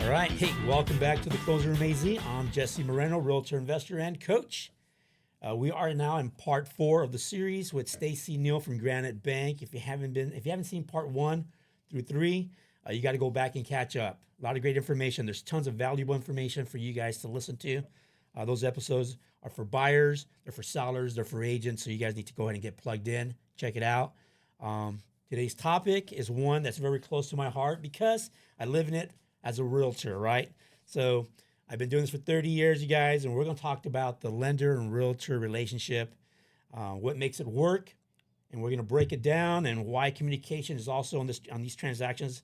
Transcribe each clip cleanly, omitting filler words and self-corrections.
All right. Hey, welcome back to the Closing Room AZ. I'm Jesse Moreno, realtor, investor, and coach. We are now in part 4 of the series with Stacy, Neal from Granite Bank. If you haven't seen part 1 through 3, you got to go back and catch up. A lot of great information. There's tons of valuable information for you guys to listen to. Those episodes are for buyers, they're for sellers, they're for agents. So you guys need to go ahead and get plugged in. Check it out. Today's topic is one that's very close to my heart because I live in it as a realtor, right? So I've been doing this for 30 years, you guys, and we're going to talk about the lender and realtor relationship, what makes it work, and we're going to break it down and why communication is also on these transactions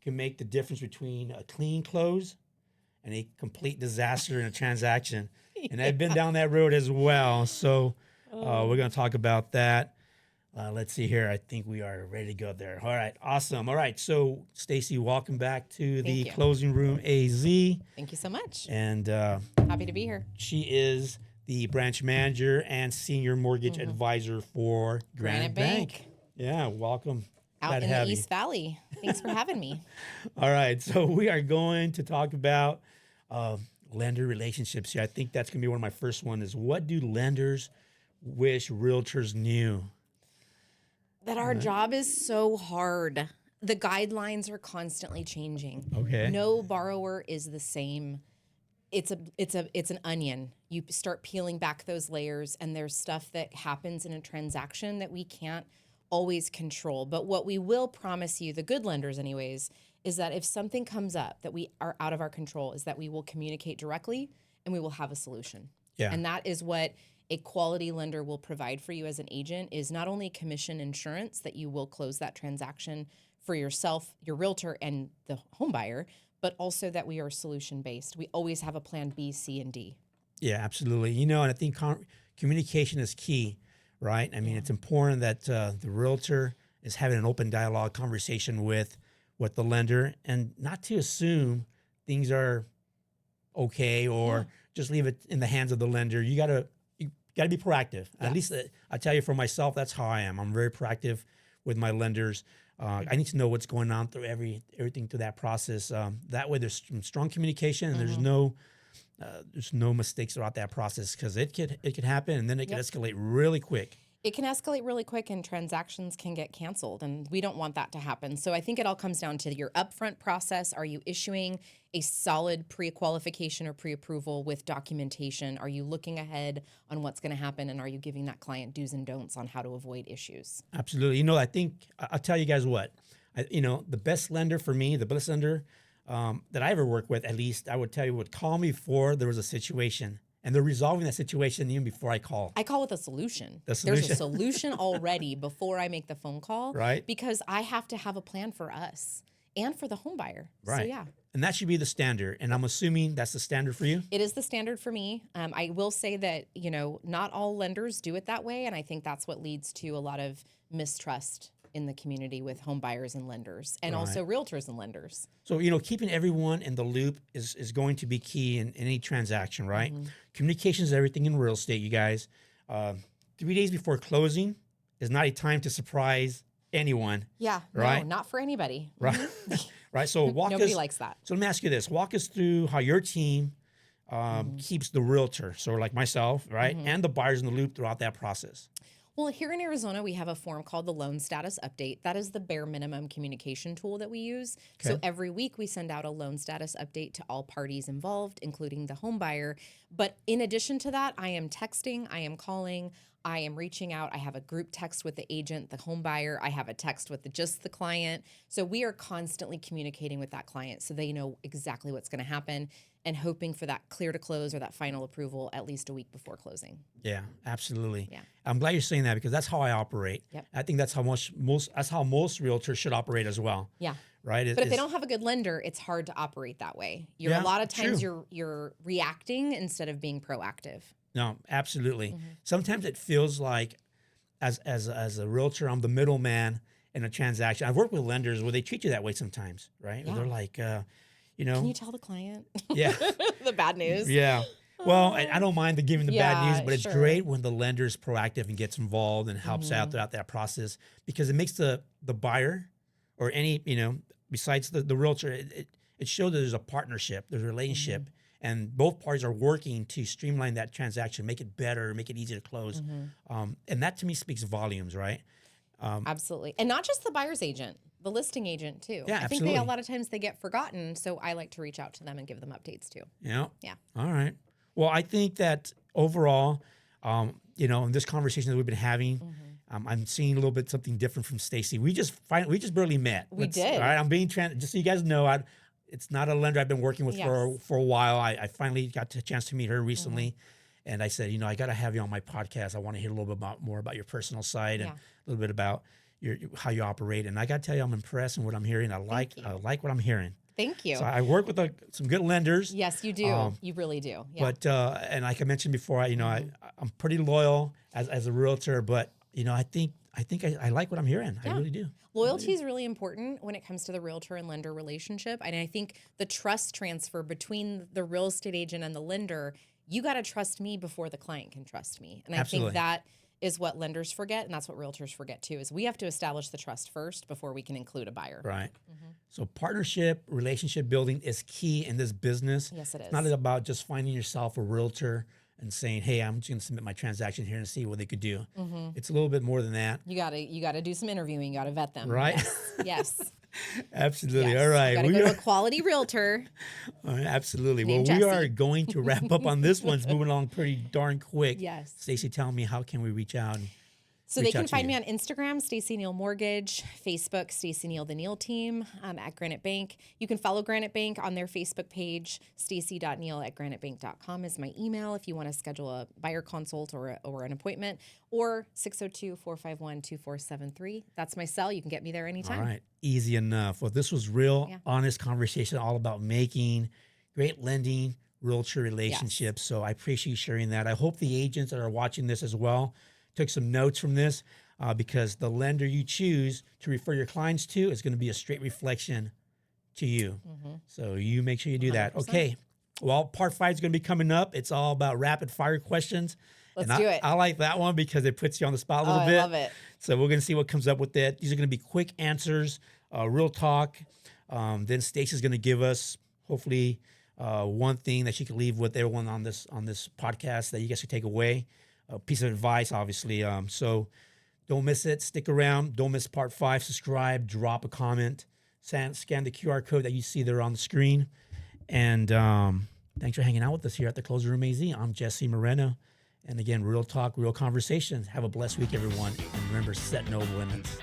can make the difference between a clean close and a complete disaster in a transaction. And I've been down that road as well. So we're going to talk about that. Let's see here. I think we are ready to go there. All right. Awesome. All right. So, Stacy, welcome back to the Closing Room AZ. Thank you so much. And happy to be here. She is the branch manager and senior mortgage advisor for Granite Bank. Yeah. Welcome. Out in the East Valley. Thanks for having me. All right. So, we are going to talk about lender relationships here. I think that's going to be one of my first ones is what do lenders wish realtors knew? That our job is so hard. The guidelines are constantly changing. Okay. No borrower is the same. It's an onion. You start peeling back those layers, and there's stuff that happens in a transaction that we can't always control. But what we will promise you, the good lenders anyways, is that if something comes up that we are out of our control, is that we will communicate directly and we will have a solution. Yeah. And that is what a quality lender will provide for you as an agent is not only commission insurance that you will close that transaction for yourself, your realtor, and the home buyer, but also that we are solution-based. We always have a plan B, C, and D. Yeah, absolutely. You know, and I think communication is key, right? I mean, it's important that the realtor is having an open dialogue conversation with the lender and not to assume things are okay or just leave it in the hands of the lender. You got to be proactive. Yes. At least I tell you for myself, that's how I am. I'm very proactive with my lenders. I need to know what's going on through everything through that process. That way there's some strong communication and there's no mistakes throughout that process because it could happen and then it could escalate really quick. It can escalate really quick and transactions can get canceled, and we don't want that to happen. So I think it all comes down to your upfront process. Are you issuing a solid pre-qualification or pre-approval with documentation? Are you looking ahead on what's going to happen, and are you giving that client do's and don'ts on how to avoid issues? Absolutely. You know, I think I'll tell you guys what, the best lender for me, the best lender that I ever worked with, at least I would tell you, would call me before there was a situation. And they're resolving that situation even before I call. I call it the solution. The solution. There's a solution already before I make the phone call. Right. Because I have to have a plan for us and for the home buyer. Right. So, yeah. And that should be the standard. And I'm assuming that's the standard for you? It is the standard for me. I will say that, not all lenders do it that way. And I think that's what leads to a lot of mistrust in the community with home buyers and lenders and also realtors and lenders. So, keeping everyone in the loop is going to be key in any transaction, right? Mm-hmm. Communication is everything in real estate, you guys. 3 days before closing is not a time to surprise anyone. Yeah, right? No, not for anybody. Right, right. So nobody likes that. So let me ask you this. Walk us through how your team keeps the realtor, so like myself, right, and the buyers in the loop throughout that process. Well, here in Arizona, we have a form called the Loan Status Update. That is the bare minimum communication tool that we use. Okay. So every week we send out a loan status update to all parties involved, including the home buyer. But in addition to that, I am texting, I am calling, I am reaching out. I have a group text with the agent, the home buyer. I have a text with just the client. So we are constantly communicating with that client so they know exactly what's going to happen and hoping for that clear to close or that final approval at least a week before closing. Yeah, absolutely. Yeah. I'm glad you're saying that because that's how I operate. Yep. I think that's how most realtors should operate as well. Yeah. Right. But if they don't have a good lender, it's hard to operate that way. A lot of times you're reacting instead of being proactive. No, absolutely. Sometimes it feels like as a realtor, I'm the middleman in a transaction. I've worked with lenders where they treat you that way sometimes, right? Yeah. They're like, Can you tell the client? Yeah. The bad news. Yeah. Well, I don't mind giving the bad news, but it's sure. great when the lender is proactive and gets involved and helps out throughout that process because it makes the buyer or any, besides the realtor, it it showed that there's a partnership, there's a relationship, and both parties are working to streamline that transaction, make it better, make it easier to close. And that to me speaks volumes, right? Absolutely. And not just the buyer's agent, the listing agent too. Yeah, I think absolutely. a lot of times they get forgotten. So I like to reach out to them and give them updates too. Yeah. Yeah. All right. Well, I think that overall, in this conversation that we've been having, I'm seeing a little bit something different from Stacy. We just barely met. We did. All right. I'm being just so you guys know, it's not a lender I've been working with for a while. I finally got a chance to meet her recently. And I said, I got to have you on my podcast. I want to hear a little bit more about your personal side and a little bit about how you operate. And I got to tell you, I'm impressed in what I'm hearing. I like what I'm hearing. Thank you. So I work with some good lenders. Yes, you do. You really do. Yeah. But and like I mentioned before, I'm pretty loyal as a realtor. But I think I like what I'm hearing. I really do. Loyalty is really important when it comes to the realtor and lender relationship. And I think the trust transfer between the real estate agent and the lender, you got to trust me before the client can trust me. And I think that is what lenders forget, and that's what realtors forget too, is we have to establish the trust first before we can include a buyer. Right. So partnership, relationship building is key in this business. Yes, it is. It's not about just finding yourself a realtor and saying, hey, I'm just going to submit my transaction here and see what they could do. It's a little bit more than that. You gotta do some interviewing. You gotta vet them. Right. Yes. Absolutely. Yes. All right. You gotta go to a quality realtor. All right, absolutely. Well, Jesse. we are going to wrap up on this one. It's moving along pretty darn quick. Yes. Stacy, tell me, how can we reach out? So they can find me on Instagram, Stacy Neal Mortgage, Facebook, Stacy Neal, the Neal Team, at Granite Bank. You can follow Granite Bank on their Facebook page. Stacy.neal@granitebank.com is my email if you want to schedule a buyer consult or an appointment, or 602-451-2473. That's my cell. You can get me there anytime. All right. Easy enough. Well, this was real, honest conversation all about making great lending, realtor relationships. So I appreciate you sharing that. I hope the agents that are watching this as well took some notes from this, because the lender you choose to refer your clients to is going to be a straight reflection to you. So you make sure you do that. 100%. Okay. Well, part 5 is going to be coming up. It's all about rapid fire questions. Let's do it. I like that one because it puts you on the spot a little bit. I love it. So we're going to see what comes up with that. These are going to be quick answers, real talk. Then Stacy's going to give us hopefully one thing that she can leave with everyone on this podcast that you guys can take away. A piece of advice, obviously. So don't miss it. Stick around. Don't miss part 5. Subscribe. Drop a comment. Scan the QR code that you see there on the screen. And thanks for hanging out with us here at the Closing Room AZ. I'm Jesse Moreno. And again, real talk, real conversations. Have a blessed week, everyone. And remember, set no limits.